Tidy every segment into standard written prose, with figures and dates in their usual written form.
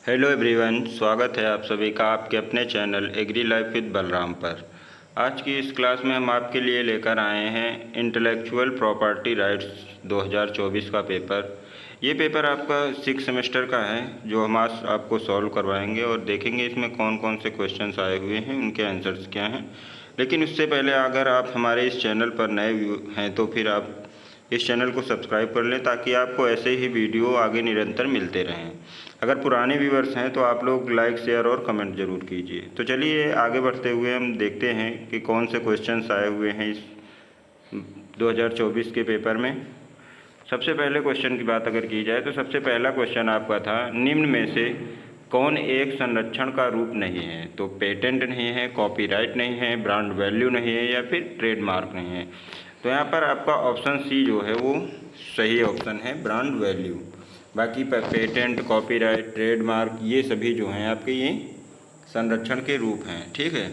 Hello everyone, स्वागत है आप सभी का आपके अपने channel Agri Life with Balram पर। आज की इस क्लास में हम आपके लिए लेकर आए हैं इंटेलेक्चुअल प्रॉपर्टी राइट्स 2024 का पेपर। ये पेपर आपका 6 सेमेस्टर का है जो हम आज आपको सॉल्व करवाएंगे और देखेंगे इसमें कौन कौन से क्वेश्चंस आए हुए हैं, उनके आंसर्स क्या हैं। लेकिन उससे पहले अगर आप हमारे इस चैनल पर नए हैं तो फिर आप इस चैनल को सब्सक्राइब कर लें ताकि आपको ऐसे ही वीडियो आगे निरंतर मिलते रहें। अगर पुराने व्यूवर्स हैं तो आप लोग लाइक, शेयर और कमेंट ज़रूर कीजिए। तो चलिए आगे बढ़ते हुए हम देखते हैं कि कौन से क्वेश्चंस आए हुए हैं इस 2024 के पेपर में। सबसे पहले क्वेश्चन की बात अगर की जाए तो सबसे पहला क्वेश्चन आपका था, निम्न में से कौन एक संरक्षण का रूप नहीं है? तो पेटेंट नहीं है, कॉपीराइट नहीं है, ब्रांड वैल्यू नहीं है या फिर ट्रेडमार्क नहीं है। तो यहाँ पर आपका ऑप्शन सी जो है वो सही ऑप्शन है, ब्रांड वैल्यू। बाकी पेटेंट, कॉपीराइट, ट्रेडमार्क ये सभी जो हैं आपके ये संरक्षण के रूप हैं। ठीक है,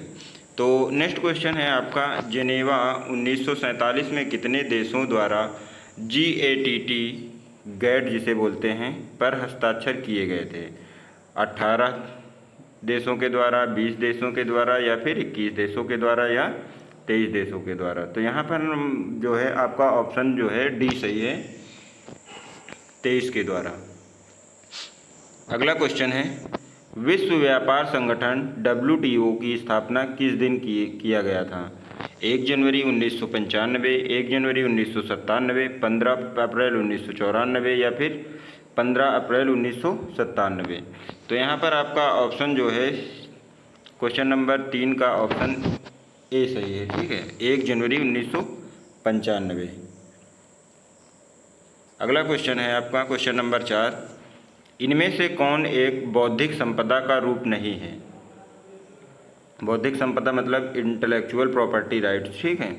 तो नेक्स्ट क्वेश्चन है आपका, जेनेवा 1947 में कितने देशों द्वारा GATT गैट जिसे बोलते हैं पर हस्ताक्षर किए गए थे? 18 देशों के द्वारा, 20 देशों के द्वारा या फिर 21 देशों के द्वारा या 23 देशों के द्वारा? तो यहाँ पर जो है आपका ऑप्शन जो है डी सही है, 23 के द्वारा। अगला क्वेश्चन है, विश्व व्यापार संगठन WTO की स्थापना किस दिन किया गया था? 1 जनवरी 1995, 1 जनवरी 1997, 15 अप्रैल 1994 या फिर 15 अप्रैल 1997? तो यहाँ पर आपका ऑप्शन जो है क्वेश्चन नंबर 3 का ऑप्शन ए सही है। ठीक है, 1 जनवरी 1995। अगला क्वेश्चन है आपका क्वेश्चन नंबर 4, इनमें से कौन एक बौद्धिक संपदा का रूप नहीं है? बौद्धिक संपदा मतलब इंटेलेक्चुअल प्रॉपर्टी राइट्स। ठीक है,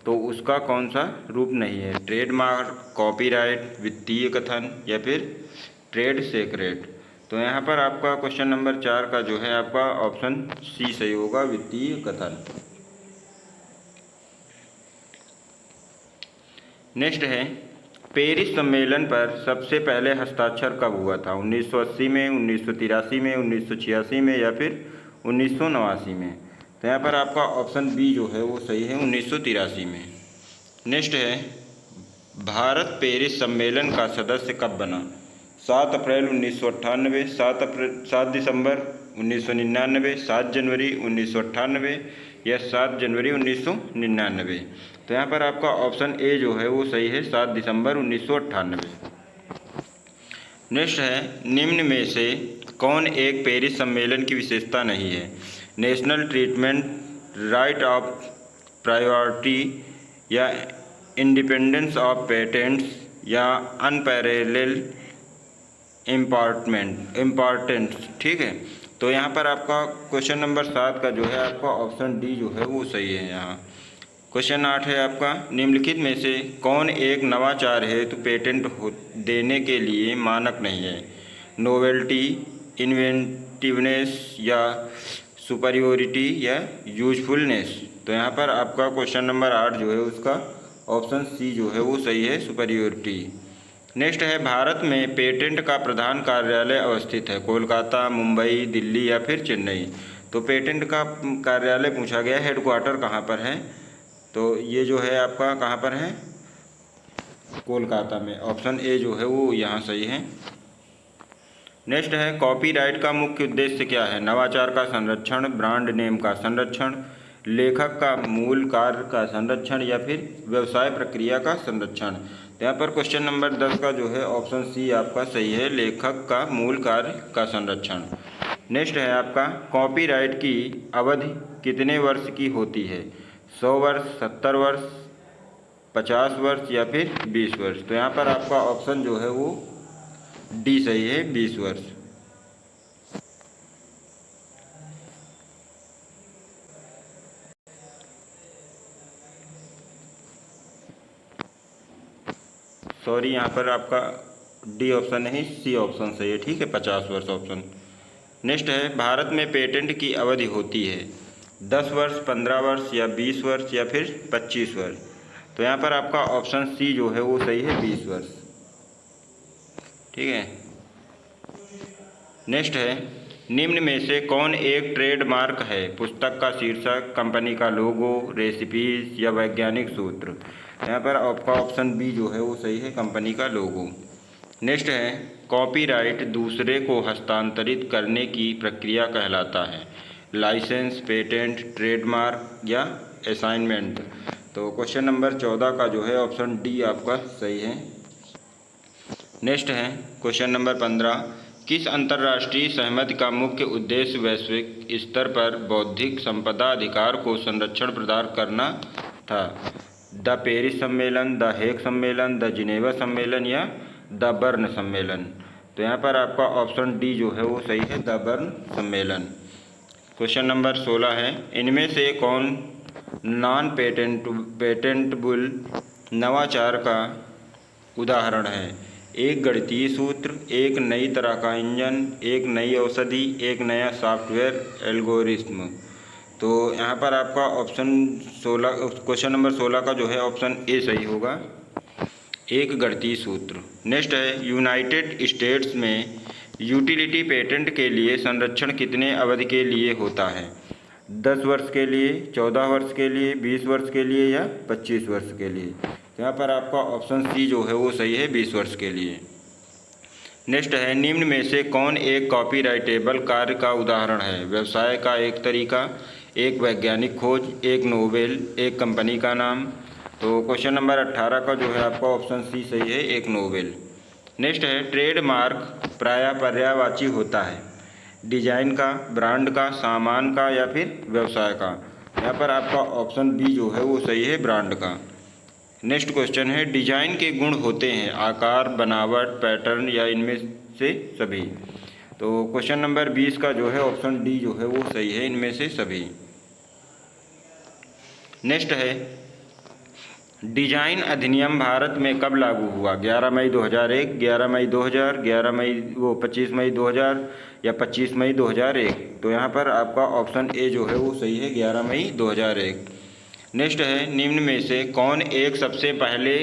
तो उसका कौन सा रूप नहीं है? ट्रेडमार्क, कॉपीराइट, वित्तीय कथन या फिर ट्रेड सीक्रेट? तो यहाँ पर आपका क्वेश्चन नंबर 4 का जो है आपका ऑप्शन सी सही होगा, वित्तीय कथन। नेक्स्ट है, पेरिस सम्मेलन पर सबसे पहले हस्ताक्षर कब हुआ था? 1980 में, 1983 में, 1986 में या फिर 1989 में? तो यहाँ पर आपका ऑप्शन बी जो है वो सही है, 1983 में। नेक्स्ट है, भारत पेरिस सम्मेलन का सदस्य कब बना? 7 अप्रैल 1998, 7 दिसंबर 1999, 7 जनवरी 1998 या 7 जनवरी 1999? तो यहाँ पर आपका ऑप्शन ए जो है वो सही है, 7 दिसंबर 1998। नेक्स्ट है, निम्न में से कौन एक पेरिस सम्मेलन की विशेषता नहीं है? National treatment, right of priority या इंडिपेंडेंस ऑफ पेटेंट्स या अनपैरेलल इम्पॉर्टेंस? ठीक है, तो यहाँ पर आपका क्वेश्चन नंबर 7 का जो है आपका ऑप्शन डी जो है वो सही है। यहाँ क्वेश्चन 8 है आपका, निम्नलिखित में से कौन एक नवाचार हेतु पेटेंट देने के लिए मानक नहीं है? नोवेल्टी, इन्वेंटिवनेस या सुपरियोरिटी या यूजफुलनेस? तो यहाँ पर आपका क्वेश्चन नंबर 8 जो है उसका ऑप्शन सी जो है वो सही है, सुपरियोरिटी। नेक्स्ट है, भारत में पेटेंट का प्रधान कार्यालय अवस्थित है? कोलकाता, मुंबई, दिल्ली या फिर चेन्नई? तो पेटेंट का कार्यालय पूछा गया, हेडक्वार्टर कहाँ पर है? तो ये जो है आपका कहाँ पर है? कोलकाता में। ऑप्शन ए जो है वो यहाँ सही है। नेक्स्ट है, कॉपीराइट का मुख्य उद्देश्य क्या है? नवाचार का संरक्षण, ब्रांड नेम का संरक्षण, लेखक का मूल कार्य का संरक्षण या फिर व्यवसाय प्रक्रिया का संरक्षण? तो यहाँ पर क्वेश्चन नंबर 10 का जो है ऑप्शन सी आपका सही है, लेखक का मूल कार्य का संरक्षण। नेक्स्ट है आपका, कॉपीराइट की अवधि कितने वर्ष की होती है? 100 वर्ष, 70 वर्ष, 50 वर्ष या फिर 20 वर्ष? तो यहाँ पर आपका ऑप्शन जो है वो डी सही है, 20 वर्ष। सॉरी, यहाँ पर आपका डी ऑप्शन नहीं, सी ऑप्शन सही है। ठीक है, 50 वर्ष ऑप्शन। नेक्स्ट है, भारत में पेटेंट की अवधि होती है 10 वर्ष, 15 वर्ष या 20 वर्ष या फिर 25 वर्ष? तो यहाँ पर आपका ऑप्शन सी जो है वो सही है, 20 वर्ष। ठीक है, नेक्स्ट है, निम्न में से कौन एक ट्रेडमार्क है? पुस्तक का शीर्षक, कंपनी का लोगो, रेसिपीज या वैज्ञानिक सूत्र। यहाँ पर आपका ऑप्शन बी जो है वो सही है, कंपनी का लोगो। नेक्स्ट है, कॉपीराइट दूसरे को हस्तांतरित करने की प्रक्रिया कहलाता है? लाइसेंस, पेटेंट, ट्रेडमार्क या असाइनमेंट। तो क्वेश्चन नंबर 14 का जो है ऑप्शन डी आपका सही है। नेक्स्ट है क्वेश्चन नंबर 15, किस अंतर्राष्ट्रीय सहमति का मुख्य उद्देश्य वैश्विक स्तर पर बौद्धिक संपदा अधिकार को संरक्षण प्रदान करना था? द पेरिस सम्मेलन, द हेग सम्मेलन, द जिनेवा सम्मेलन या द बर्न सम्मेलन। तो यहाँ पर आपका ऑप्शन डी जो है वो सही है, द बर्न सम्मेलन। क्वेश्चन नंबर 16 है, इनमें से कौन नॉन पेटेंटेबल नवाचार का उदाहरण है? एक गणितीय सूत्र, एक नई तरह का इंजन, एक नई औषधि, एक नया सॉफ्टवेयर एल्गोरिथ्म। तो यहाँ पर आपका ऑप्शन 16, क्वेश्चन नंबर 16 का जो है ऑप्शन ए सही होगा, एक गणितीय सूत्र। नेक्स्ट है, यूनाइटेड स्टेट्स में यूटिलिटी पेटेंट के लिए संरक्षण कितने अवधि के लिए होता है? 10 वर्ष के लिए, 14 वर्ष के लिए, 20 वर्ष के लिए या 25 वर्ष के लिए। यहाँ पर आपका ऑप्शन सी जो है वो सही है, 20 वर्ष के लिए। नेक्स्ट है, निम्न में से कौन एक कॉपीराइटेबल कार्य का उदाहरण है? व्यवसाय का एक तरीका, एक वैज्ञानिक खोज, एक नोवेल, एक कंपनी का नाम। तो क्वेश्चन नंबर 18 का जो है आपका ऑप्शन सी सही है, एक नोवेल। नेक्स्ट है, ट्रेडमार्क प्रायः पर्यायवाची होता है? डिजाइन का, ब्रांड का, सामान का या फिर व्यवसाय का। यहाँ पर आपका ऑप्शन बी जो है वो सही है, ब्रांड का। नेक्स्ट क्वेश्चन है, डिजाइन के गुण होते हैं आकार, बनावट, पैटर्न या इनमें से सभी। तो क्वेश्चन नंबर 20 का जो है ऑप्शन डी जो है वो सही है, इनमें से सभी। नेक्स्ट है, डिजाइन अधिनियम भारत में कब लागू हुआ? 11 मई 2001, 11 मई 2000, 25 मई 2000 या 25 मई 2001। तो यहाँ पर आपका ऑप्शन ए जो है वो सही है, 11 मई 2001। नेक्स्ट है, निम्न में से कौन एक सबसे पहले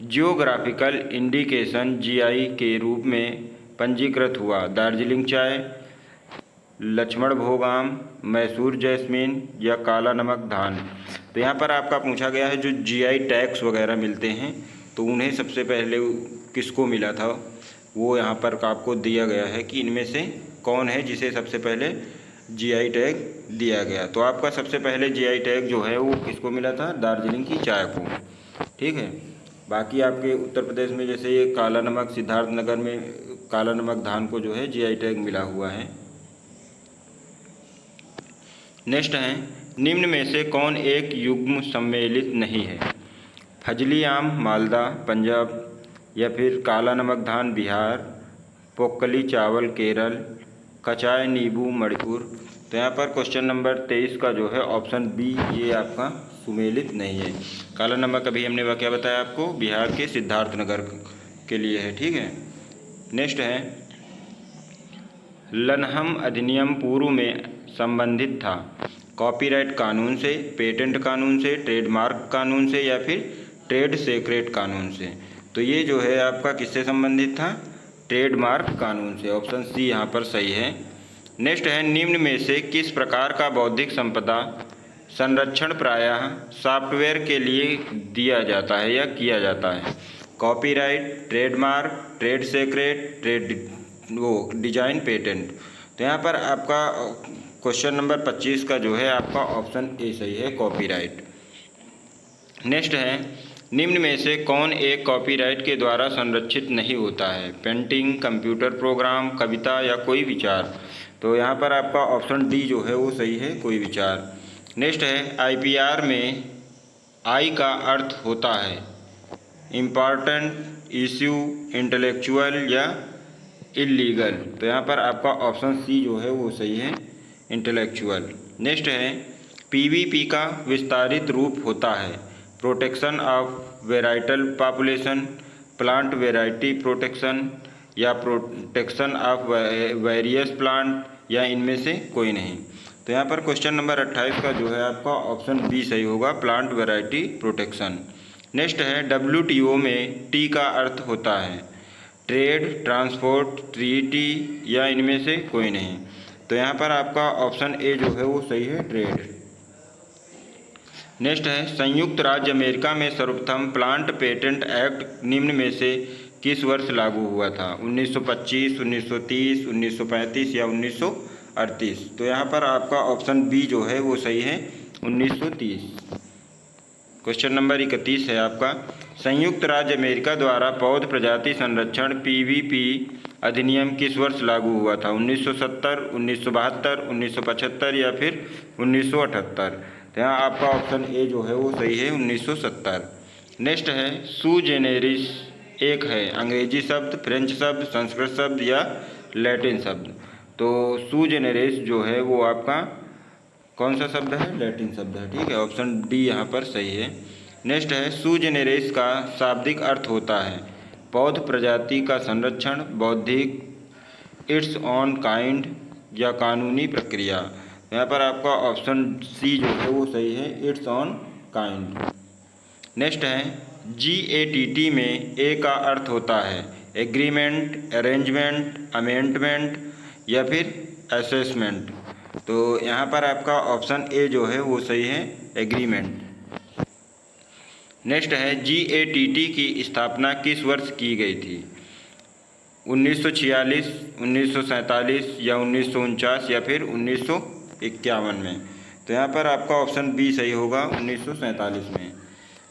जियोग्राफिकल इंडिकेशन जीआई के रूप में पंजीकृत हुआ? दार्जिलिंग चाय, लक्ष्मण भोग आम, मैसूर जैस्मीन या काला नमक धान। तो यहाँ पर आपका पूछा गया है जो जीआई टैग्स वगैरह मिलते हैं तो उन्हें सबसे पहले किसको मिला था, वो यहाँ पर आपको दिया गया है कि इनमें से कौन है जिसे सबसे पहले जीआई टैग दिया गया। तो आपका सबसे पहले जीआई टैग जो है वो किसको मिला था? दार्जिलिंग की चाय को। ठीक है, बाकी आपके उत्तर प्रदेश में जैसे ये काला नमक, सिद्धार्थनगर में काला नमक धान को जो है जीआई टैग मिला हुआ है। नेक्स्ट है, निम्न में से कौन एक युग्म सम्मेलित नहीं है? फजली आम मालदा पंजाब या फिर काला नमक धान बिहार, पोक्कली चावल केरल, कचाय नींबू मणिपुर। तो यहाँ पर क्वेश्चन नंबर 23 का जो है ऑप्शन बी ये आपका सुमेलित नहीं है। काला नमक अभी हमने क्या बताया आपको, बिहार के सिद्धार्थनगर के लिए है। ठीक है, नेक्स्ट है, लनहम अधिनियम पूर्व में संबंधित था कॉपीराइट कानून से, पेटेंट कानून से, ट्रेडमार्क कानून से या फिर ट्रेड सीक्रेट कानून से। तो ये जो है आपका किससे संबंधित था? ट्रेडमार्क कानून से। ऑप्शन सी यहाँ पर सही है। नेक्स्ट है, निम्न में से किस प्रकार का बौद्धिक संपदा संरक्षण प्रायः सॉफ्टवेयर के लिए दिया जाता है या किया जाता है? Copyright, trademark, trade secret, design, patent. तो यहाँ पर आपका क्वेश्चन नंबर 25 का जो है आपका ऑप्शन ए सही है, कॉपीराइट। नेक्स्ट है, निम्न में से कौन एक कॉपीराइट के द्वारा संरक्षित नहीं होता है? पेंटिंग, कंप्यूटर प्रोग्राम, कविता या कोई विचार। तो यहाँ पर आपका ऑप्शन डी जो है वो सही है, कोई विचार। नेक्स्ट है, आईपीआर में आई का अर्थ होता है इम्पॉर्टेंट, इश्यू, इंटेलेक्चुअल या इलीगल। तो यहाँ पर आपका ऑप्शन सी जो है वो सही है, इंटेलेक्चुअल। नेक्स्ट है, पीवीपी का विस्तारित रूप होता है protection of varietal population, plant variety protection या प्रोटेक्शन ऑफ वेरियस प्लांट या इनमें से कोई नहीं। तो यहाँ पर क्वेश्चन नंबर 28 का जो है आपका ऑप्शन बी सही होगा, प्लांट वेराइटी प्रोटेक्शन। नेक्स्ट है, WTO में टी का अर्थ होता है ट्रेड, ट्रांसपोर्ट, ट्रीटी या इनमें से कोई नहीं। तो यहाँ पर आपका ऑप्शन ए जो है वो सही है, ट्रेड। नेक्स्ट है, संयुक्त राज्य अमेरिका में सर्वप्रथम प्लांट पेटेंट एक्ट निम्न में से किस वर्ष लागू हुआ था? 1925, 1930, 1935 या 1938? तो यहाँ पर आपका ऑप्शन बी जो है वो सही है, 1930। क्वेश्चन नंबर 31 है आपका, संयुक्त राज्य अमेरिका द्वारा पौध प्रजाति संरक्षण पीवीपी अधिनियम किस वर्ष लागू हुआ था? 1970, 1972, 1975 या फिर 1978? तो यहाँ आपका ऑप्शन ए जो है वो सही है, 1970। नेक्स्ट है, सू जेनेरिस एक है अंग्रेजी शब्द, फ्रेंच शब्द, संस्कृत शब्द या लैटिन शब्द? तो सू जेनेरिस जो है वो आपका कौन सा शब्द है? लैटिन शब्द है, ठीक है, ऑप्शन डी यहाँ पर सही है। नेक्स्ट है, सू जेनेरिस का शाब्दिक अर्थ होता है पौध प्रजाति का संरक्षण, बौद्धिक, इट्स ऑन काइंड या कानूनी प्रक्रिया? यहाँ पर आपका ऑप्शन सी जो है वो सही है, इट्स ऑन काइंड। नेक्स्ट है, GATT में ए का अर्थ होता है एग्रीमेंट, अरेंजमेंट, अमेंडमेंट या फिर असेसमेंट? तो यहाँ पर आपका ऑप्शन ए जो है वो सही है, एग्रीमेंट। नेक्स्ट है, GATT की स्थापना किस वर्ष की गई थी? 1946, 1947 या 1949 या फिर 1951 में? तो यहाँ पर आपका ऑप्शन बी सही होगा, 1947 में।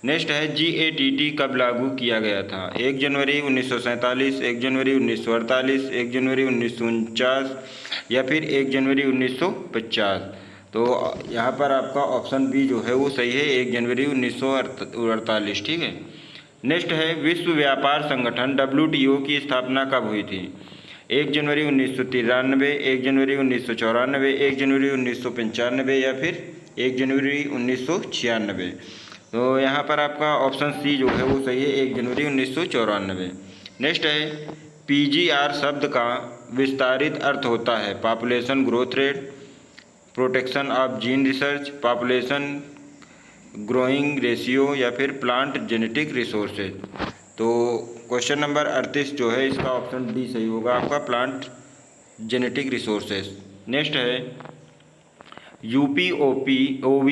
नेक्स्ट है, GATT कब लागू किया गया था? 1 जनवरी 1947, 1 जनवरी 1948, 1 जनवरी 1949 या फिर 1 जनवरी 1950? तो यहाँ पर आपका ऑप्शन बी जो है वो सही है, 1 जनवरी 1948, ठीक है। नेक्स्ट है, विश्व व्यापार संगठन WTO की स्थापना कब हुई थी? 1 जनवरी 1993, 1 जनवरी 1994, 1 जनवरी 1995 या फिर 1 जनवरी 1996? तो यहाँ पर आपका ऑप्शन सी जो है वो सही है, 1 जनवरी 1994। नेक्स्ट है, PGR शब्द का विस्तारित अर्थ होता है population growth rate, protection of gene research, population growing ratio या फिर प्लांट जेनेटिक रिसोर्सेज? तो क्वेश्चन नंबर 38 जो है इसका ऑप्शन डी सही होगा आपका, प्लांट जेनेटिक रिसोर्सेज। नेक्स्ट है, UPOV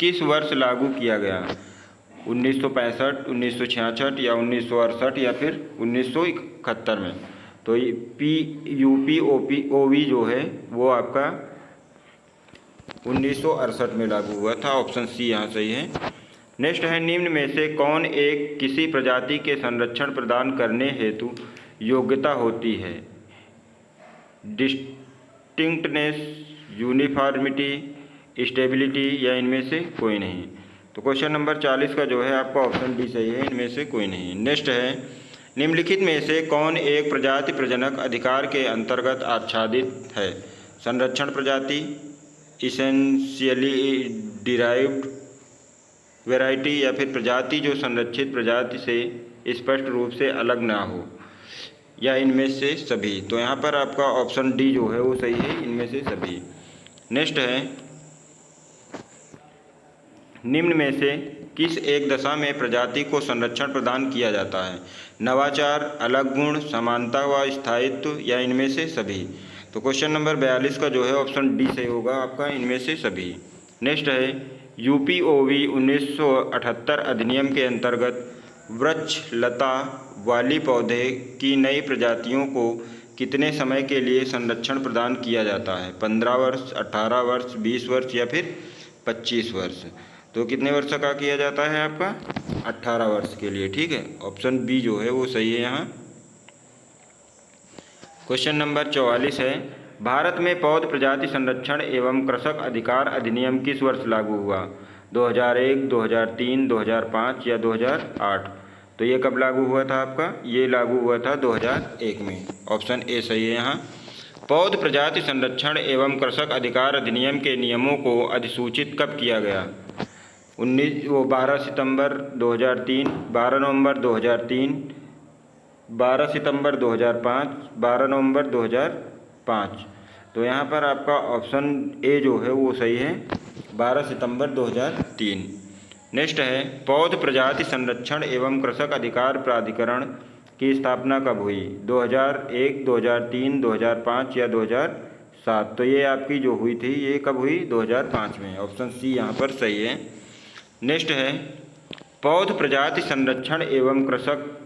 किस वर्ष लागू किया गया? 1965, 1966 या 1968 या फिर 1971 में? तो UPOV जो है वो आपका 1968 में लागू हुआ था, ऑप्शन सी यहाँ सही है। नेक्स्ट है, निम्न में से कौन एक किसी प्रजाति के संरक्षण प्रदान करने हेतु योग्यता होती है? डिस्टिंक्टनेस, यूनिफॉर्मिटी, स्टेबिलिटी या इनमें से कोई नहीं? तो क्वेश्चन नंबर 40 का जो है आपका ऑप्शन डी सही है, इनमें से कोई नहीं। नेक्स्ट है, निम्नलिखित में से कौन एक प्रजाति प्रजनक अधिकार के अंतर्गत आच्छादित है? संरक्षण प्रजाति, इसेंशियली डिराइव्ड वैरायटी या फिर प्रजाति जो संरक्षित प्रजाति से स्पष्ट रूप से अलग ना हो, या इनमें से सभी? तो यहाँ पर आपका ऑप्शन डी जो है वो सही है, इनमें से सभी। नेक्स्ट है, निम्न में से किस एक दशा में प्रजाति को संरक्षण प्रदान किया जाता है? नवाचार, अलग गुण, समानता व स्थायित्व या इनमें से सभी? तो क्वेश्चन नंबर 42 का जो है ऑप्शन डी सही होगा आपका, इनमें से सभी। नेक्स्ट है, UPOV 1978 अधिनियम के अंतर्गत वृक्ष लता वाली पौधे की नई प्रजातियों को कितने समय के लिए संरक्षण प्रदान किया जाता है? 15 वर्ष, 18 वर्ष, 20 वर्ष या फिर 25 वर्ष? तो कितने वर्ष का किया जाता है आपका? 18 वर्ष के लिए, ठीक है, ऑप्शन बी जो है वो सही है यहाँ। क्वेश्चन नंबर 44 है, भारत में पौध प्रजाति संरक्षण एवं कृषक अधिकार अधिनियम किस वर्ष लागू हुआ? 2001, 2003, 2005 या 2008? तो ये कब लागू हुआ था आपका? ये लागू हुआ था 2001 में, ऑप्शन ए सही है यहाँ। पौध प्रजाति संरक्षण एवं कृषक अधिकार अधिनियम के नियमों को अधिसूचित कब किया गया? 12 सितंबर 2003, 12 नवंबर 2003, 12 सितंबर 2005, 12 नवंबर 2005? तो यहाँ पर आपका ऑप्शन ए जो है वो सही है, 12 सितंबर 2003। नेक्स्ट है, पौध प्रजाति संरक्षण एवं कृषक अधिकार प्राधिकरण की स्थापना कब हुई? 2001, 2003, 2005 या 2007? तो ये आपकी जो हुई थी ये कब हुई? 2005 में। ऑप्शन सी यहाँ पर सही है। नेक्स्ट है पौध प्रजाति संरक्षण एवं कृषक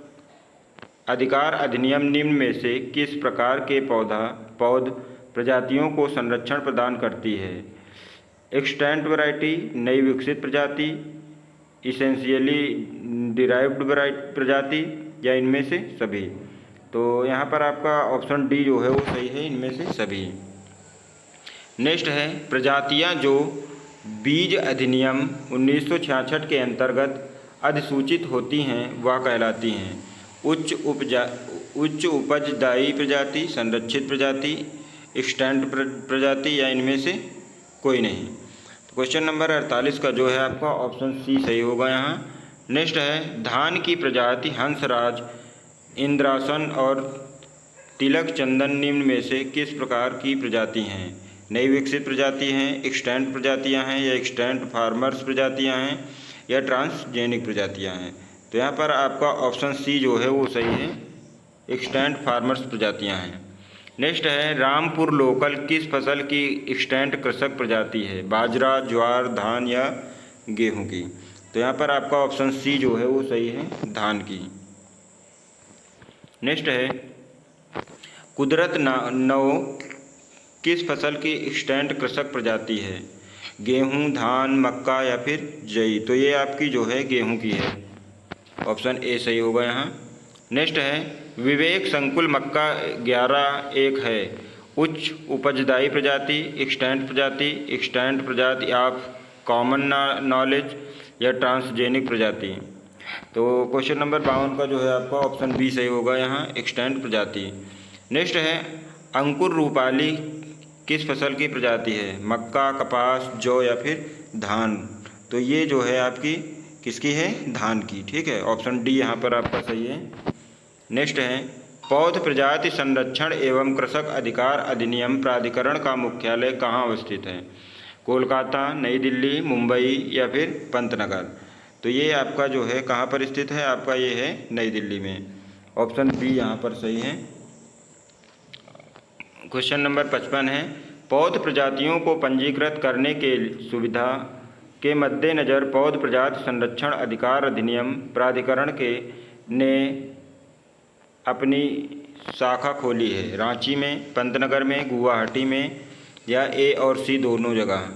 अधिकार अधिनियम निम्न में से किस प्रकार के पौध प्रजातियों को संरक्षण प्रदान करती है? एक्सटेंट वैरायटी, नई विकसित प्रजाति, इसेंशियली डिराइव्ड प्रजाति या इनमें से सभी? तो यहाँ पर आपका ऑप्शन डी जो है वो सही है, इनमें से सभी। नेक्स्ट है प्रजातियाँ जो बीज अधिनियम 1966 के अंतर्गत अधिसूचित होती हैं वह कहलाती हैं उच्च उपजदायी प्रजाति, संरक्षित प्रजाति, एक्सटेंट प्रजाति या इनमें से कोई नहीं। तो क्वेश्चन नंबर 48 का जो है आपका ऑप्शन सी सही होगा यहाँ। नेक्स्ट है धान की प्रजाति हंसराज, इंद्रासन और तिलक चंदन निम्न में से किस प्रकार की प्रजाति हैं? नई विकसित प्रजाति हैं, एक्सटेंट प्रजातियां हैं या एक्सटेंट फार्मर्स प्रजातियां हैं या ट्रांसजेनिक प्रजातियां हैं? तो यहाँ पर आपका ऑप्शन सी जो है वो सही है, एक्सटेंट फार्मर्स प्रजातियां हैं। नेक्स्ट है रामपुर लोकल किस फसल की एक्सटेंट कृषक प्रजाति है? बाजरा, ज्वार, धान या गेहूं की? तो यहाँ पर आपका ऑप्शन सी जो है वो सही है, धान की। नेक्स्ट है कुदरत नौ किस फसल की एक्सटेंट कृषक प्रजाति है? गेहूं, धान, मक्का या फिर जई? तो ये आपकी जो है गेहूं की है, ऑप्शन ए सही होगा यहाँ। नेक्स्ट है विवेक संकुल मक्का 11-1 है उच्च उपजदायी प्रजाति, एक्सटेंट प्रजाति ऑफ कॉमन नॉलेज या ट्रांसजेनिक प्रजाति? तो क्वेश्चन नंबर 52 का जो है आपका ऑप्शन बी सही होगा यहाँ, एक्सटेंट प्रजाति। नेक्स्ट है अंकुर रूपाली किस फसल की प्रजाति है? मक्का, कपास, जौ या फिर धान? तो ये जो है आपकी किसकी है? धान की। ठीक है, ऑप्शन डी यहाँ पर आपका सही है। नेक्स्ट है पौध प्रजाति संरक्षण एवं कृषक अधिकार अधिनियम प्राधिकरण का मुख्यालय कहाँ अवस्थित है? कोलकाता, नई दिल्ली, मुंबई या फिर पंतनगर? तो ये आपका जो है कहाँ पर स्थित है? आपका ये है नई दिल्ली में, ऑप्शन बी यहाँ पर सही है। क्वेश्चन नंबर 55 है पौध प्रजातियों को पंजीकृत करने के सुविधा के मद्देनज़र पौध प्रजाति संरक्षण अधिकार अधिनियम प्राधिकरण ने अपनी शाखा खोली है? रांची में, पंतनगर में, गुवाहाटी में या ए और सी दोनों जगह?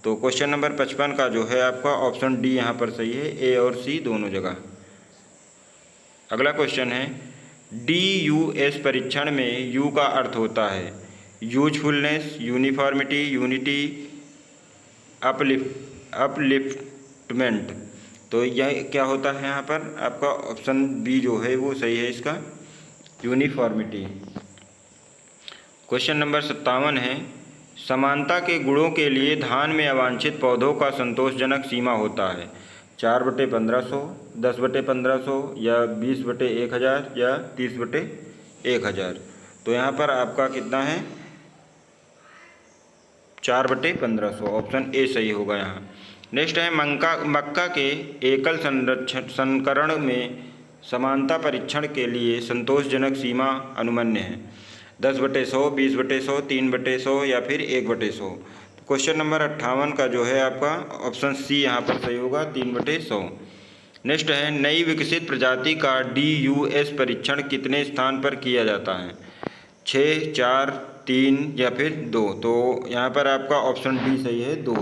तो क्वेश्चन नंबर 55 का जो है आपका ऑप्शन डी यहाँ पर सही है, ए और सी दोनों जगह। अगला क्वेश्चन है DUS परीक्षण में U का अर्थ होता है यूजफुलनेस, यूनिफॉर्मिटी, यूनिटी, अपलिफ्टमेंट? तो यह क्या होता है यहाँ पर? आपका ऑप्शन बी जो है वो सही है इसका, यूनिफॉर्मिटी। क्वेश्चन नंबर 57 है समानता के गुणों के लिए धान में अवांछित पौधों का संतोषजनक सीमा होता है? 4/1500, 10/1500 या 20/1000 या 30/1000? तो यहाँ पर आपका कितना है? 4/1500, ऑप्शन ए सही होगा यहाँ। नेक्स्ट है मक्का के एकल संकरण में समानता परीक्षण के लिए संतोषजनक सीमा अनुमन्य है? 10/100, 20/100, 3/100 या फिर 1/100? क्वेश्चन नंबर 58 का जो है आपका ऑप्शन सी यहाँ पर सही होगा, 3/100। नेक्स्ट है नई विकसित प्रजाति का DUS परीक्षण कितने स्थान पर किया जाता है? 6, 4, 3 या फिर 2? तो यहाँ पर आपका ऑप्शन डी सही है, 2।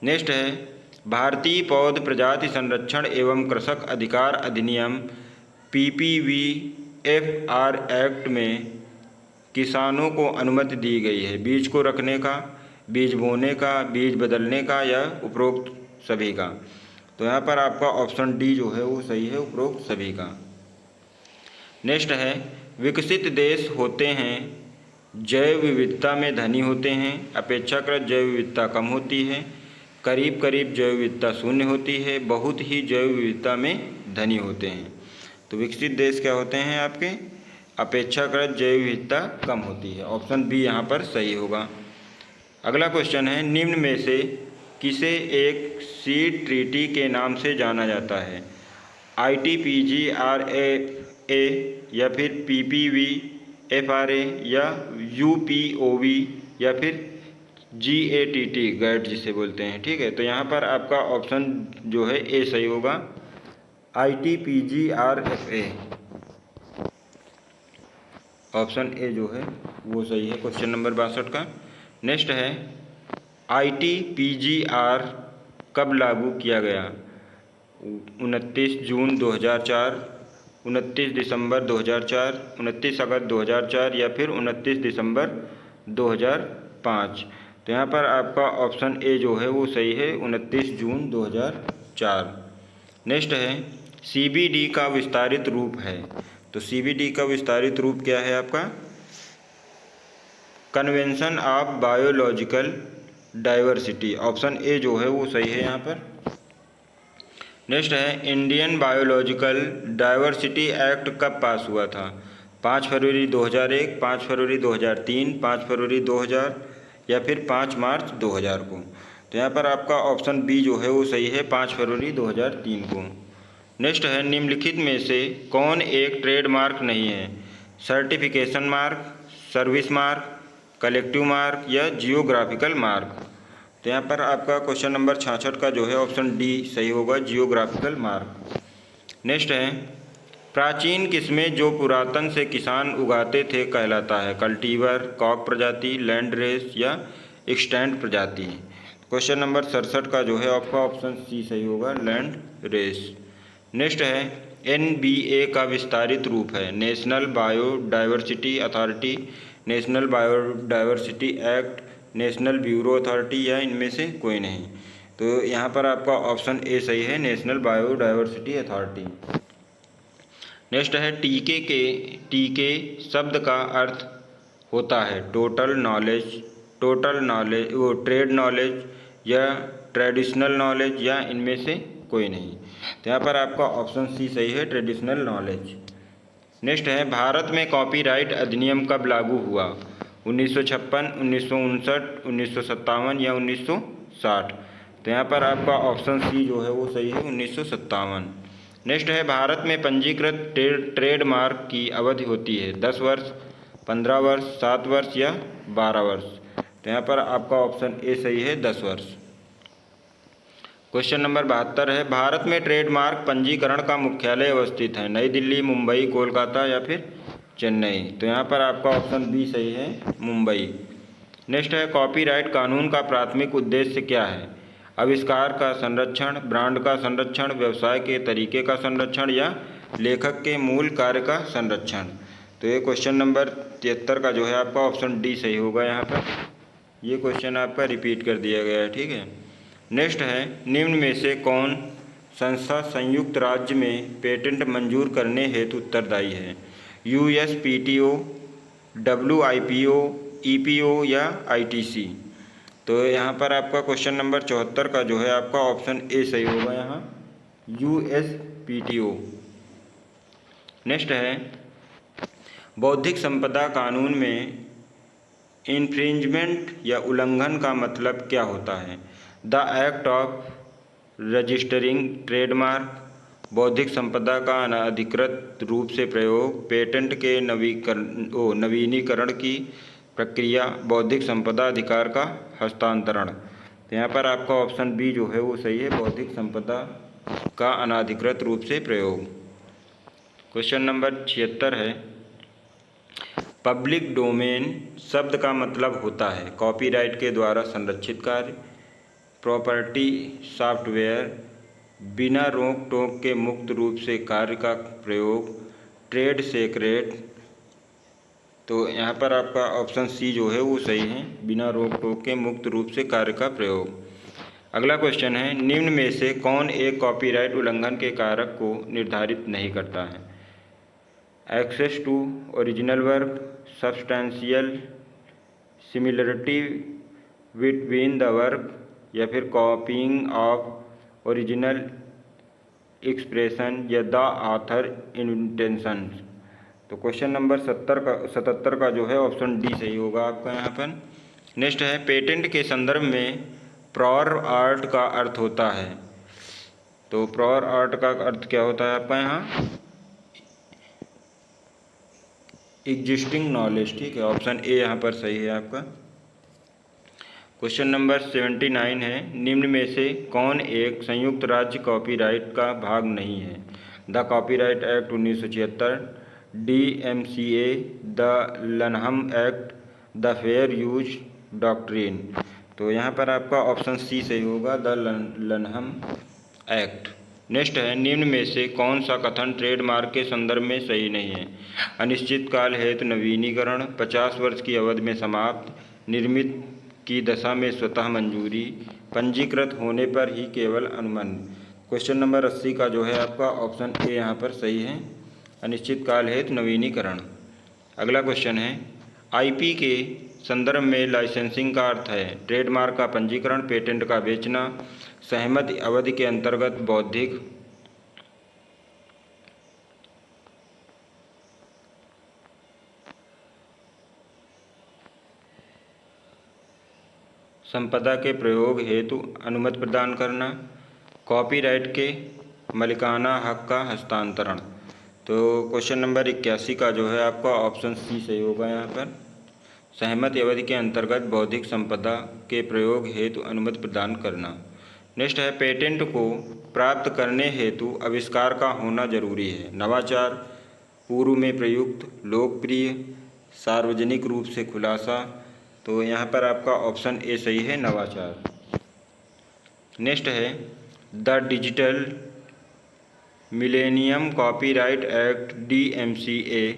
नेक्स्ट है भारतीय पौध प्रजाति संरक्षण एवं कृषक अधिकार अधिनियम PPVFR एक्ट में किसानों को अनुमति दी गई है बीज को रखने का, बीज बोने का, बीज बदलने का या उपरोक्त सभी का? तो यहाँ पर आपका ऑप्शन डी जो है वो सही है, उपरोक्त सभी का। नेक्स्ट है विकसित देश होते हैं जैव विविधता में धनी होते हैं, अपेक्षाकृत जैव विविधता कम होती है, करीब करीब जैव विविधता शून्य होती है, बहुत ही जैव विविधता में धनी होते हैं? तो विकसित देश क्या होते हैं आपके? अपेक्षाकृत जैव विविधता कम होती है, ऑप्शन बी यहाँ पर सही होगा। अगला क्वेश्चन है निम्न में से किसे एक सीड ट्रीटी के नाम से जाना जाता है? ITPGRA या फिर PPV FRA या UPOV या फिर GATT गैट जिसे बोलते हैं। ठीक है, तो यहाँ पर आपका ऑप्शन जो है ए सही होगा, ITPGRFA ऑप्शन ए जो है वो सही है क्वेश्चन नंबर 62 का। नेक्स्ट है ITPGR कब लागू किया गया? 29 जून 2004, 29 दिसंबर 2004, 29 अगस्त 2004 या फिर 29 दिसंबर 2005। तो यहाँ पर आपका ऑप्शन ए जो है वो सही है, 29 जून 2004। नेक्स्ट है CBD का विस्तारित रूप है। तो CBD का विस्तारित रूप क्या है आपका? Convention of biological diversity. Option A जो है वो सही है यहाँ पर। नेक्स्ट है इंडियन बायोलॉजिकल डाइवर्सिटी एक्ट कब पास हुआ था? 5 फरवरी 2001, 5 फरवरी 2003, 5 फरवरी 2000 या फिर 5 मार्च 2000 को। तो यहाँ पर आपका ऑप्शन बी जो है वो सही है, 5 फरवरी 2003 को। नेक्स्ट है निम्नलिखित में से कौन एक ट्रेडमार्क नहीं है? Certification mark, service mark, collective mark या जियोग्राफिकल मार्क। तो यहाँ पर आपका क्वेश्चन नंबर 66 का जो है ऑप्शन डी सही होगा, जियोग्राफिकल मार्क। नेक्स्ट है प्राचीन किस्में जो पुरातन से किसान उगाते थे कहलाता है? कल्टीवर, कॉक प्रजाति, लैंड रेस या एक्सटेंट प्रजाति। क्वेश्चन नंबर 67 का जो है आपका ऑप्शन सी सही होगा, लैंड रेस। नेक्स्ट है NBA का विस्तारित रूप है? National biodiversity authority, national biodiversity act, national bureau authority या इनमें से कोई नहीं। तो यहाँ पर आपका ऑप्शन ए सही है, नेशनल बायोडाइवर्सिटी अथॉरिटी। नेक्स्ट है टीके शब्द का अर्थ होता है टोटल नॉलेज, वो ट्रेड नॉलेज या ट्रेडिशनल नॉलेज या इनमें से कोई नहीं। तो यहाँ पर आपका ऑप्शन सी सही है, ट्रेडिशनल नॉलेज। नेक्स्ट है भारत में कॉपीराइट अधिनियम कब लागू हुआ? 1956, 1959, 1957 या 1960। तो यहाँ पर आपका ऑप्शन सी जो है वो सही है, 1957। नेक्स्ट है भारत में पंजीकृत ट्रेडमार्क की अवधि होती है 10 वर्ष, 15 वर्ष, 7 वर्ष या 12 वर्ष। तो यहाँ पर आपका ऑप्शन ए सही है, 10 वर्ष। क्वेश्चन नंबर 72 है भारत में ट्रेडमार्क पंजीकरण का मुख्यालय अवस्थित है? नई दिल्ली, मुंबई, कोलकाता या फिर चेन्नई। तो यहाँ पर आपका ऑप्शन बी सही है, मुंबई। नेक्स्ट है कॉपीराइट कानून का प्राथमिक उद्देश्य क्या है? आविष्कार का संरक्षण, ब्रांड का संरक्षण, व्यवसाय के तरीके का संरक्षण या लेखक के मूल कार्य का संरक्षण। तो ये क्वेश्चन नंबर 73 का जो है आपका ऑप्शन डी सही होगा। यहाँ पर ये क्वेश्चन आपका रिपीट कर दिया गया है। ठीक है। नेक्स्ट है निम्न में से कौन संस्था संयुक्त राज्य में पेटेंट मंजूर करने हेतु उत्तरदायी है? USPTO, WIPO, EPO या ITC। तो यहाँ पर आपका क्वेश्चन नंबर 74 का जो है आपका ऑप्शन ए सही होगा, यहाँ USPTO। नेक्स्ट है बौद्धिक संपदा कानून में इन्फ्रिंजमेंट या उल्लंघन का मतलब क्या होता है? The act of registering trademark, बौद्धिक संपदा का अनधिकृत रूप से प्रयोग, पेटेंट के नवीनीकरण की प्रक्रिया, बौद्धिक संपदा अधिकार का हस्तांतरण। तो यहाँ पर आपका ऑप्शन बी जो है वो सही है, बौद्धिक संपदा का अनधिकृत रूप से प्रयोग। क्वेश्चन नंबर 76 है पब्लिक डोमेन शब्द का मतलब होता है? कॉपीराइट के द्वारा संरक्षित कार्य, प्रॉपर्टी सॉफ्टवेयर, बिना रोक टोक के मुक्त रूप से कार्य का प्रयोग, ट्रेड सेक्रेट। तो यहाँ पर आपका ऑप्शन सी जो है वो सही है, बिना रोक टोक के मुक्त रूप से कार्य का प्रयोग। अगला क्वेश्चन है निम्न में से कौन एक कॉपीराइट उल्लंघन के कारक को निर्धारित नहीं करता है? Access to original work, substantial similarity between the work या फिर कॉपीइंग ऑफ ओरिजिनल एक्सप्रेशन या द ऑथर इंटेंशन। तो क्वेश्चन नंबर 77 का जो है ऑप्शन डी सही होगा आपका यहाँ पर। नेक्स्ट है पेटेंट के संदर्भ में प्रायर आर्ट का अर्थ होता है? तो प्रायर आर्ट का अर्थ क्या होता है आपका यहाँ? एग्जिस्टिंग नॉलेज, ठीक है, ऑप्शन ए यहाँ पर सही है आपका। क्वेश्चन नंबर 79 है, निम्न में से कौन एक संयुक्त राज्य कॉपीराइट का भाग नहीं है? The copyright act 1976, DMCA, the Lanham act, the fair use doctrine. तो यहाँ पर आपका ऑप्शन सी सही होगा, द लनहम एक्ट। नेक्स्ट है, निम्न में से कौन सा कथन ट्रेडमार्क के संदर्भ में सही नहीं है? अनिश्चित काल हेतु नवीनीकरण, 50 वर्ष की अवधि में समाप्त, निर्मित की दशा में स्वतः मंजूरी, पंजीकृत होने पर ही केवल अनुमान। क्वेश्चन नंबर 80 का जो है आपका ऑप्शन ए यहाँ पर सही है, अनिश्चित काल हेतु नवीनीकरण। अगला क्वेश्चन है, IP के संदर्भ में लाइसेंसिंग का अर्थ है ट्रेडमार्क का पंजीकरण, पेटेंट का बेचना, सहमति अवधि के अंतर्गत बौद्धिक संपदा के प्रयोग हेतु अनुमति प्रदान करना, कॉपीराइट के मालिकाना हक का हस्तांतरण। तो क्वेश्चन नंबर 81 का जो है आपका ऑप्शन सी सही होगा यहाँ पर, सहमति अवधि के अंतर्गत बौद्धिक संपदा के प्रयोग हेतु अनुमति प्रदान करना। नेक्स्ट है, पेटेंट को प्राप्त करने हेतु आविष्कार का होना जरूरी है? नवाचार, पूर्व में प्रयुक्त, लोकप्रिय, सार्वजनिक रूप से खुलासा। तो यहाँ पर आपका ऑप्शन ए सही है, नवाचार। नेक्स्ट है, the digital millennium copyright act DMCA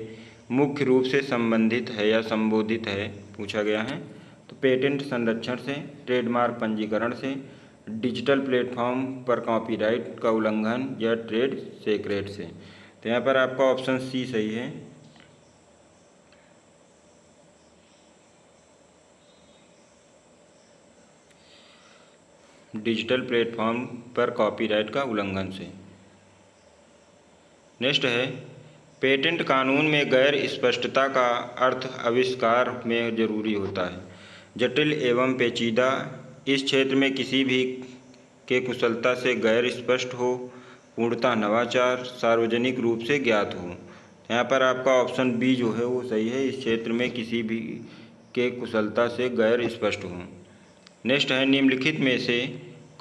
मुख्य रूप से संबंधित है या संबोधित है, पूछा गया है। तो पेटेंट संरक्षण से, ट्रेडमार्क पंजीकरण से, डिजिटल प्लेटफॉर्म पर कॉपीराइट का उल्लंघन या ट्रेड सीक्रेट से। तो यहाँ पर आपका ऑप्शन सी सही है, डिजिटल प्लेटफॉर्म पर कॉपीराइट का उल्लंघन से। नेक्स्ट है, पेटेंट कानून में गैर स्पष्टता का अर्थ आविष्कार में जरूरी होता है, जटिल एवं पेचीदा, इस क्षेत्र में किसी भी के कुशलता से गैर स्पष्ट हो, पूर्णतः नवाचार, सार्वजनिक रूप से ज्ञात हो। यहाँ पर आपका ऑप्शन बी जो है वो सही है, इस क्षेत्र में किसी भी के कुशलता से गैर स्पष्ट हो। नेक्स्ट है, निम्नलिखित में से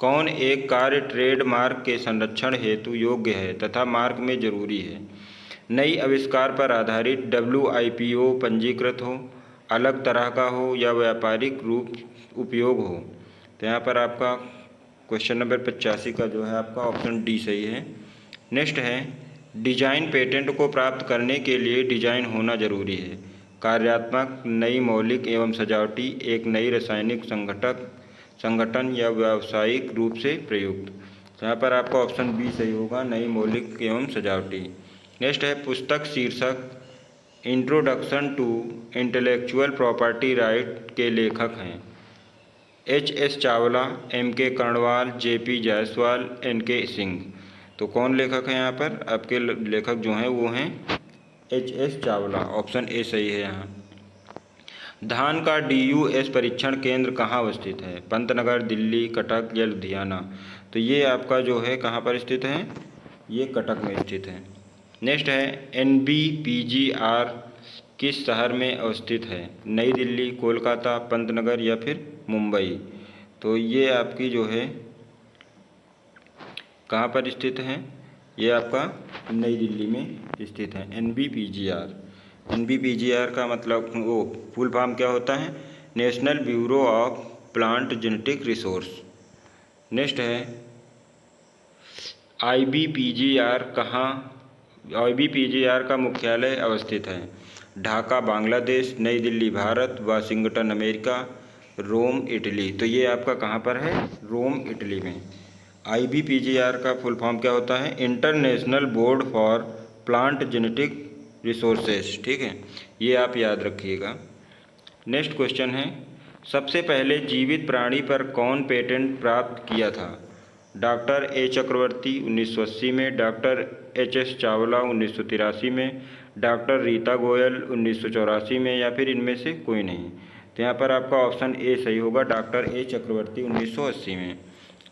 कौन एक कार्य ट्रेडमार्क के संरक्षण हेतु योग्य है तथा मार्क में जरूरी है? नई आविष्कार पर आधारित, WIPO पंजीकृत हो, अलग तरह का हो या व्यापारिक रूप उपयोग हो। तो यहाँ पर आपका क्वेश्चन नंबर 85 का जो है आपका ऑप्शन डी सही है। नेक्स्ट है, डिजाइन पेटेंट को प्राप्त करने के लिए डिजाइन होना जरूरी है? कार्यात्मक, नई मौलिक एवं सजावटी, एक नई रासायनिक संगठन या व्यावसायिक रूप से प्रयुक्त। तो यहाँ पर आपका ऑप्शन बी सही होगा, नई मौलिक एवं सजावटी। नेक्स्ट है, पुस्तक शीर्षक introduction to intellectual property right के लेखक हैं? HS Chawla, MK Karnwal, JP Jaiswal, NK Singh. तो कौन लेखक है यहाँ पर? आपके लेखक जो हैं वो हैं HS चावला, ऑप्शन ए सही है यहाँ। धान का DUS परीक्षण केंद्र कहाँ अवस्थित है? पंतनगर, दिल्ली, कटक या लुधियाना। तो ये आपका जो है कहाँ पर स्थित है? ये कटक में स्थित है। नेक्स्ट है, NBPGR किस शहर में अवस्थित है? नई दिल्ली, कोलकाता, पंतनगर या फिर मुंबई। तो ये आपकी जो है कहाँ पर स्थित है? ये आपका नई दिल्ली में स्थित है, NBPGR। NBPGR का मतलब वो फुल फॉर्म क्या होता है? National bureau of plant genetic resource. Next है, IBPGR कहाँ, IBPGR का मुख्यालय अवस्थित है? Dhaka Bangladesh, Nai Delhi Bharat, Washington America, Rome Italy. तो ये आपका कहाँ पर है? रोम इटली में। IBPGR का फुल फॉर्म क्या होता है? International Board for Plant Genetic Resources, ठीक है, ये आप याद रखिएगा। नेक्स्ट क्वेश्चन है, सबसे पहले जीवित प्राणी पर कौन पेटेंट प्राप्त किया था? डॉक्टर A चक्रवर्ती 1980 में, डॉक्टर HS चावला 1983 में, डॉक्टर रीता गोयल 1984 में या फिर इनमें से कोई नहीं। तो यहाँ पर आपका ऑप्शन ए सही होगा, डॉक्टर A चक्रवर्ती 1980 में।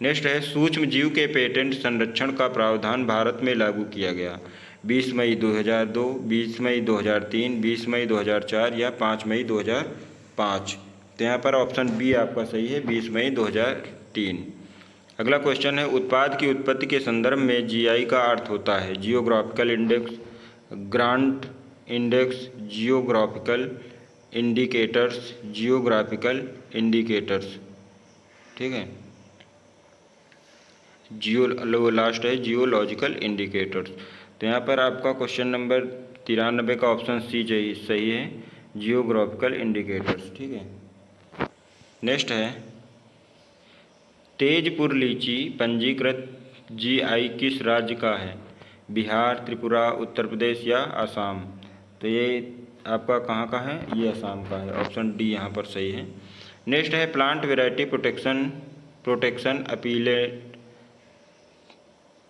नेक्स्ट है, सूक्ष्म जीव के पेटेंट संरक्षण का प्रावधान भारत में लागू किया गया? 20 मई 2002, 20 मई 2003, 20 मई 2004 या 5 मई 2005। तो यहाँ पर ऑप्शन बी आपका सही है, 20 मई 2003। अगला क्वेश्चन है, उत्पाद की उत्पत्ति के संदर्भ में जीआई का अर्थ होता है geographical index, grant index, geographical indicators, geographical indicators. ठीक है, लास्ट है जियोलॉजिकल इंडिकेटर्स। तो यहाँ पर आपका क्वेश्चन नंबर 93 का ऑप्शन सी सही है, जियोग्राफिकल इंडिकेटर्स। ठीक है, नेक्स्ट है, तेजपुर लीची पंजीकृत जीआई किस राज्य का है? बिहार, त्रिपुरा, उत्तर प्रदेश या असम? तो ये आपका कहाँ का है? ये असम का है, ऑप्शन डी यहाँ पर सही है। नेक्स्ट है, plant variety protection appellate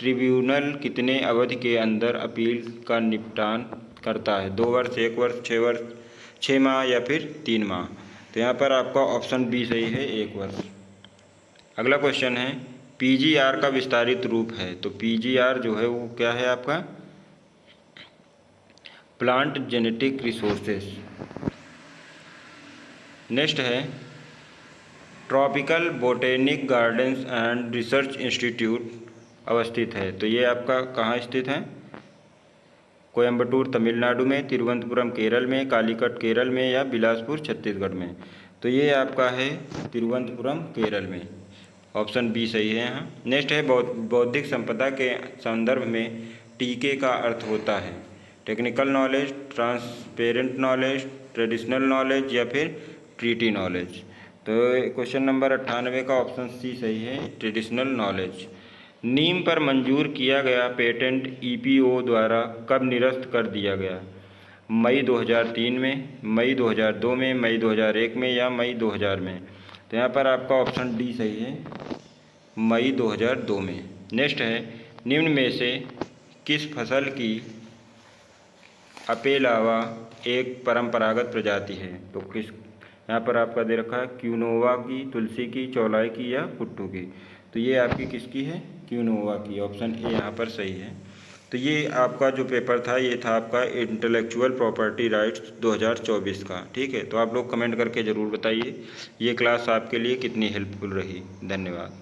tribunal कितने अवधि के अंदर अपील का निपटान करता है? 2 वर्ष, 1 वर्ष, 6 वर्ष, 6 माह या फिर 3 माह? तो यहाँ पर आपका ऑप्शन बी सही है, 1 वर्ष। अगला क्वेश्चन है, पीजीआर का विस्तारित रूप है। तो पीजीआर जो है वो क्या है आपका? Plant genetic resources. नेक्स्ट है, tropical botanic gardens and research institute अवस्थित है। तो ये आपका कहाँ स्थित है? कोयंबटूर तमिलनाडु में, तिरुवनंतपुरम केरल में, कालीकट केरल में या बिलासपुर छत्तीसगढ़ में? तो ये आपका है तिरुवनंतपुरम केरल में, ऑप्शन बी सही है यहाँ। नेक्स्ट है, बौद्धिक संपदा के संदर्भ में टीके का अर्थ होता है technical knowledge, transparent knowledge, traditional knowledge या फिर ट्रीटी नॉलेज? तो क्वेश्चन नंबर 98 का ऑप्शन सी सही है, ट्रेडिशनल नॉलेज। नीम पर मंजूर किया गया पेटेंट ईपीओ द्वारा कब निरस्त कर दिया गया? मई 2003 में, मई 2002 में, मई 2001 में या मई 2000 में? तो यहाँ पर आपका ऑप्शन डी सही है, मई 2002 में। नेक्स्ट है, निम्न में से किस फसल की अपेलावा एक परंपरागत प्रजाति है? तो किस, यहाँ पर आपका दे रखा है क्यूनोवा की, तुलसी की, चौलाई की या कुट्टू की? तो ये आपकी किसकी है? क्यूनोवा की, ऑप्शन ए यहाँ पर सही है। तो ये आपका जो पेपर था ये था आपका इंटेलेक्चुअल प्रॉपर्टी राइट्स 2024 का। ठीक है, तो आप लोग कमेंट करके ज़रूर बताइए ये क्लास आपके लिए कितनी हेल्पफुल रही। धन्यवाद।